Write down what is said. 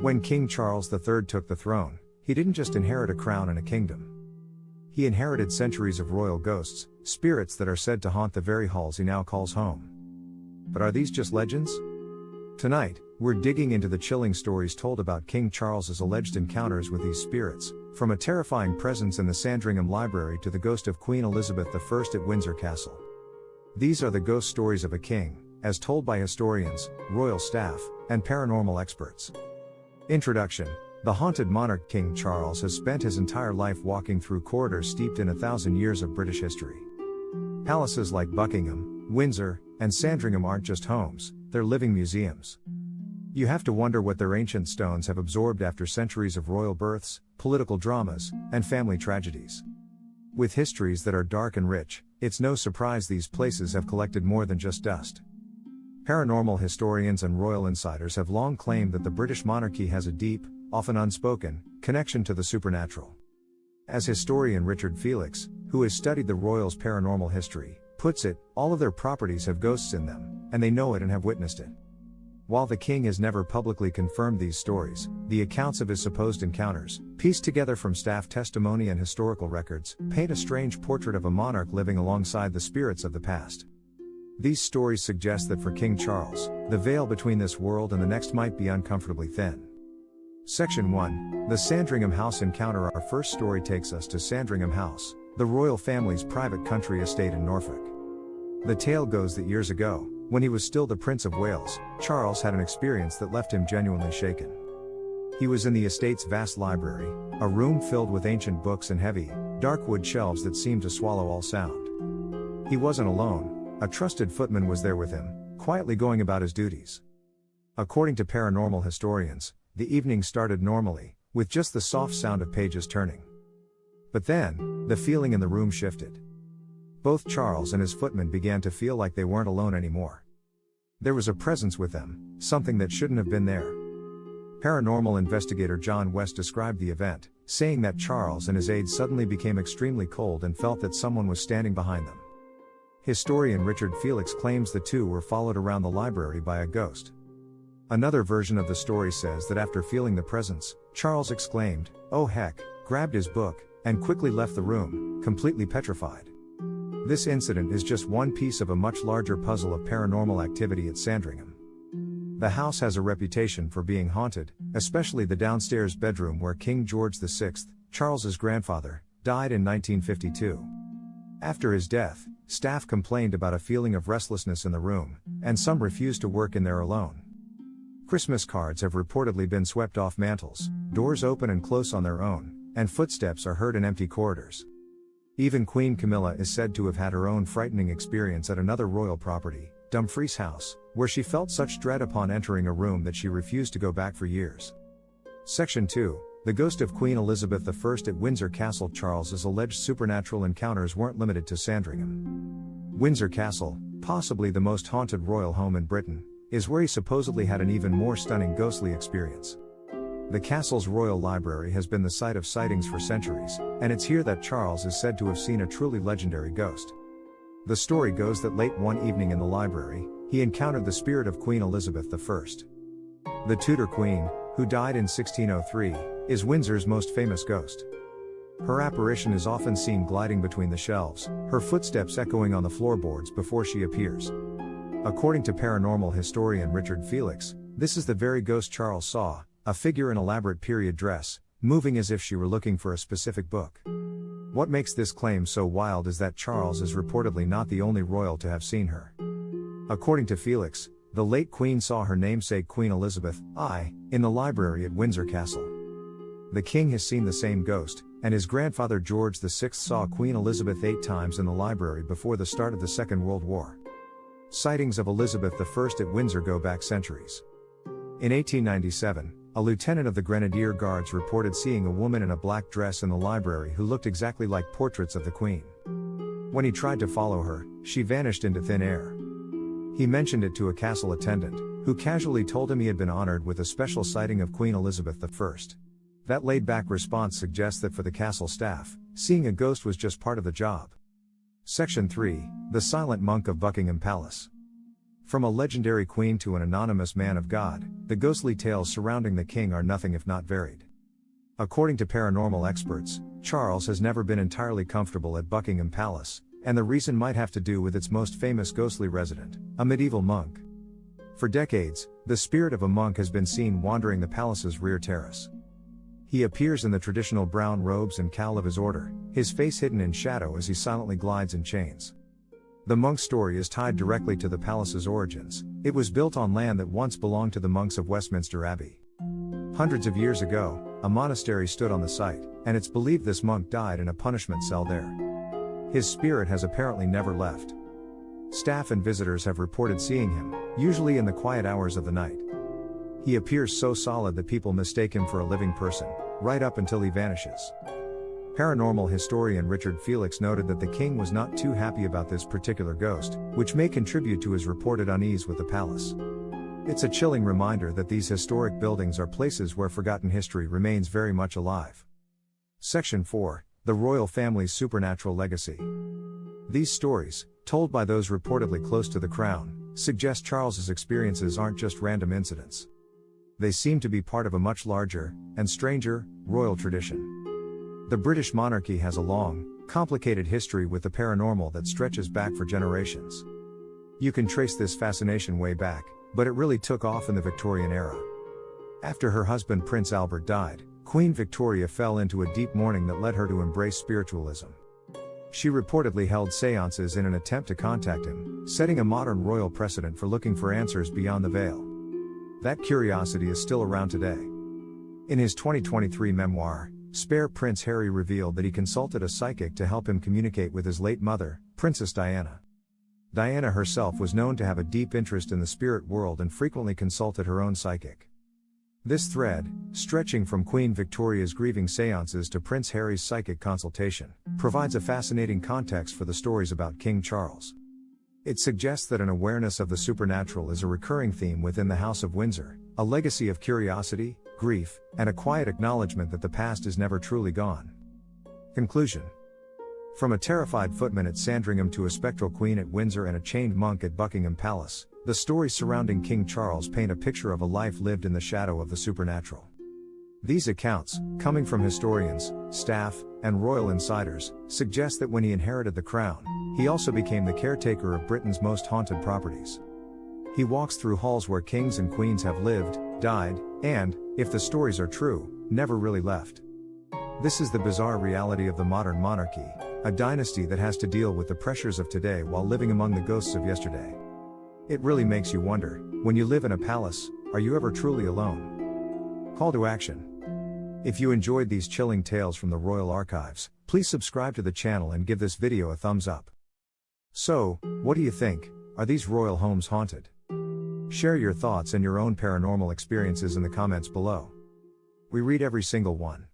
When King Charles III took the throne, he didn't just inherit a crown and a kingdom. He inherited centuries of royal ghosts, spirits that are said to haunt the very halls he now calls home. But are these just legends? Tonight, we're digging into the chilling stories told about King Charles's alleged encounters with these spirits, from a terrifying presence in the Sandringham Library to the ghost of Queen Elizabeth I at Windsor Castle. These are the ghost stories of a king, as told by historians, royal staff, and paranormal experts. Introduction. The haunted monarch King Charles has spent his entire life walking through corridors steeped in 1,000 years of British history. Palaces like Buckingham, Windsor, and Sandringham aren't just homes, they're living museums. You have to wonder what their ancient stones have absorbed after centuries of royal births, political dramas, and family tragedies. With histories that are dark and rich, it's no surprise these places have collected more than just dust. Paranormal historians and royal insiders have long claimed that the British monarchy has a deep, often unspoken, connection to the supernatural. As historian Richard Felix, who has studied the royals' paranormal history, puts it, all of their properties have ghosts in them, and they know it and have witnessed it. While the king has never publicly confirmed these stories, the accounts of his supposed encounters, pieced together from staff testimony and historical records, paint a strange portrait of a monarch living alongside the spirits of the past. These stories suggest that for King Charles, the veil between this world and the next might be uncomfortably thin. Section 1. The Sandringham House Encounter. Our first story takes us to Sandringham House, the royal family's private country estate in Norfolk. The tale goes that years ago, when he was still the Prince of Wales, Charles had an experience that left him genuinely shaken. He was in the estate's vast library, a room filled with ancient books and heavy, dark wood shelves that seemed to swallow all sound. He wasn't alone, a trusted footman was there with him, quietly going about his duties. According to paranormal historians, the evening started normally, with just the soft sound of pages turning. But then, the feeling in the room shifted. Both Charles and his footman began to feel like they weren't alone anymore. There was a presence with them, something that shouldn't have been there. Paranormal investigator John West described the event, saying that Charles and his aides suddenly became extremely cold and felt that someone was standing behind them. Historian Richard Felix claims the two were followed around the library by a ghost. Another version of the story says that after feeling the presence, Charles exclaimed, "Oh heck," grabbed his book, and quickly left the room, completely petrified. This incident is just one piece of a much larger puzzle of paranormal activity at Sandringham. The house has a reputation for being haunted, especially the downstairs bedroom where King George VI, Charles's grandfather, died in 1952. After his death, staff complained about a feeling of restlessness in the room, and some refused to work in there alone. Christmas cards have reportedly been swept off mantels, doors open and close on their own, and footsteps are heard in empty corridors. Even Queen Camilla is said to have had her own frightening experience at another royal property, Dumfries House, where she felt such dread upon entering a room that she refused to go back for years. Section 2. The ghost of Queen Elizabeth I at Windsor Castle. Charles's alleged supernatural encounters weren't limited to Sandringham. Windsor Castle, possibly the most haunted royal home in Britain, is where he supposedly had an even more stunning ghostly experience. The castle's royal library has been the site of sightings for centuries, and it's here that Charles is said to have seen a truly legendary ghost. The story goes that late one evening in the library, he encountered the spirit of Queen Elizabeth I. The Tudor Queen, who died in 1603, is Windsor's most famous ghost. Her apparition is often seen gliding between the shelves, her footsteps echoing on the floorboards before she appears. According to paranormal historian Richard Felix, this is the very ghost Charles saw, a figure in elaborate period dress, moving as if she were looking for a specific book. What makes this claim so wild is that Charles is reportedly not the only royal to have seen her. According to Felix, the late Queen saw her namesake Queen Elizabeth I in the library at Windsor Castle. The king has seen the same ghost, and his grandfather George VI saw Queen Elizabeth 8 times in the library before the start of the Second World War. Sightings of Elizabeth I at Windsor go back centuries. In 1897, a lieutenant of the Grenadier Guards reported seeing a woman in a black dress in the library who looked exactly like portraits of the Queen. When he tried to follow her, she vanished into thin air. He mentioned it to a castle attendant, who casually told him he had been honored with a special sighting of Queen Elizabeth I. That laid-back response suggests that for the castle staff, seeing a ghost was just part of the job. Section 3. The Silent Monk of Buckingham Palace. From a legendary queen to an anonymous man of God, the ghostly tales surrounding the king are nothing if not varied. According to paranormal experts, Charles has never been entirely comfortable at Buckingham Palace, and the reason might have to do with its most famous ghostly resident, a medieval monk. For decades, the spirit of a monk has been seen wandering the palace's rear terrace. He appears in the traditional brown robes and cowl of his order, his face hidden in shadow as he silently glides in chains. The monk's story is tied directly to the palace's origins. It was built on land that once belonged to the monks of Westminster Abbey. Hundreds of years ago, a monastery stood on the site, and it's believed this monk died in a punishment cell there. His spirit has apparently never left. Staff and visitors have reported seeing him, usually in the quiet hours of the night. He appears so solid that people mistake him for a living person, right up until he vanishes. Paranormal historian Richard Felix noted that the king was not too happy about this particular ghost, which may contribute to his reported unease with the palace. It's a chilling reminder that these historic buildings are places where forgotten history remains very much alive. Section 4. The royal family's supernatural legacy. These stories, told by those reportedly close to the crown, suggest Charles's experiences aren't just random incidents. They seem to be part of a much larger, and stranger, royal tradition. The British monarchy has a long, complicated history with the paranormal that stretches back for generations. You can trace this fascination way back, but it really took off in the Victorian era. After her husband Prince Albert died, Queen Victoria fell into a deep mourning that led her to embrace spiritualism. She reportedly held seances in an attempt to contact him, setting a modern royal precedent for looking for answers beyond the veil. That curiosity is still around today. In his 2023 memoir, Spare Prince Harry revealed that he consulted a psychic to help him communicate with his late mother, Princess Diana. Diana herself was known to have a deep interest in the spirit world and frequently consulted her own psychic. This thread, stretching from Queen Victoria's grieving seances to Prince Harry's psychic consultation, provides a fascinating context for the stories about King Charles. It suggests that an awareness of the supernatural is a recurring theme within the House of Windsor, a legacy of curiosity, grief, and a quiet acknowledgement that the past is never truly gone. Conclusion. From a terrified footman at Sandringham to a spectral queen at Windsor and a chained monk at Buckingham Palace, the stories surrounding King Charles paint a picture of a life lived in the shadow of the supernatural. These accounts, coming from historians, staff, and royal insiders, suggest that when he inherited the crown, he also became the caretaker of Britain's most haunted properties. He walks through halls where kings and queens have lived, died, and, if the stories are true, never really left. This is the bizarre reality of the modern monarchy, a dynasty that has to deal with the pressures of today while living among the ghosts of yesterday. It really makes you wonder, when you live in a palace, are you ever truly alone? Call to action. If you enjoyed these chilling tales from the royal archives, please subscribe to the channel and give this video a thumbs up. So, what do you think? Are these royal homes haunted? Share your thoughts and your own paranormal experiences in the comments below. We read every single one.